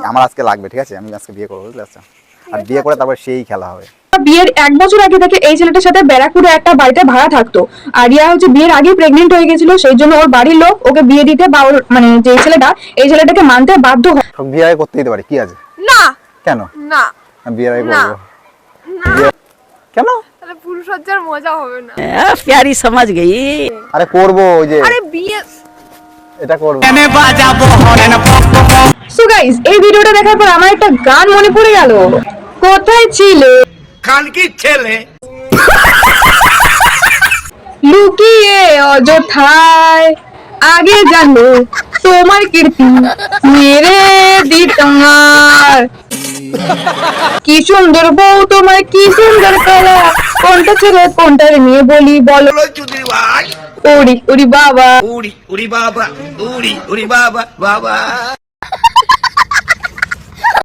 আমার আজকে লাগবে, ঠিক আছে? আমি আজকে বিয়ে করবো, বুঝলে? আচ্ছা, আর বিয়ে করে তারপর সেই খেলা হবে। বিয়ের 1 বছর আগে থেকে এই ছেলেটার সাথে ব্যারাকপুরে একটা বাড়িতে ভাড়া থাকতো। আর রিয়া হচ্ছে বিয়ের আগেই প্রেগনেন্ট হয়ে গেছিল, সেই জন্য ওর বাড়ির লোক ওকে বিয়ে দিতে বা ওর মানে যে ছেলেটা এই ছেলেটাকে মানতে বাধ্য হয়। বিয়ে আগে করতে দিতে পারি, কি আছে? না কেন না আমি বিয়ে আগে না করবো? না, কেন? তাহলে পুরুষজ্জার মজা হবে না। प्यारी समझ गई। আরে করবো, ওই যে আরে বিয়ে এটা করবো। সো গাইস, এই ভিডিওটা দেখার পর আমার একটা গান মনে পড়ে গেল। কোথায় ছিলে খানকির ছেলে, লুকিয়ে অযথায়, আগে জানো তোমার কীর্তি মেরে দিতাম। কি সুন্দর বউ তোমার, কি সুন্দর কলা, কোনটা ছেড়ে কোনটা নিয়ে বলি বলো। চুদির ভাই, ওরি ওরি বাবা। উড়ি উড়ি বাবা, উড়ি উড়ি বাবা বাবা।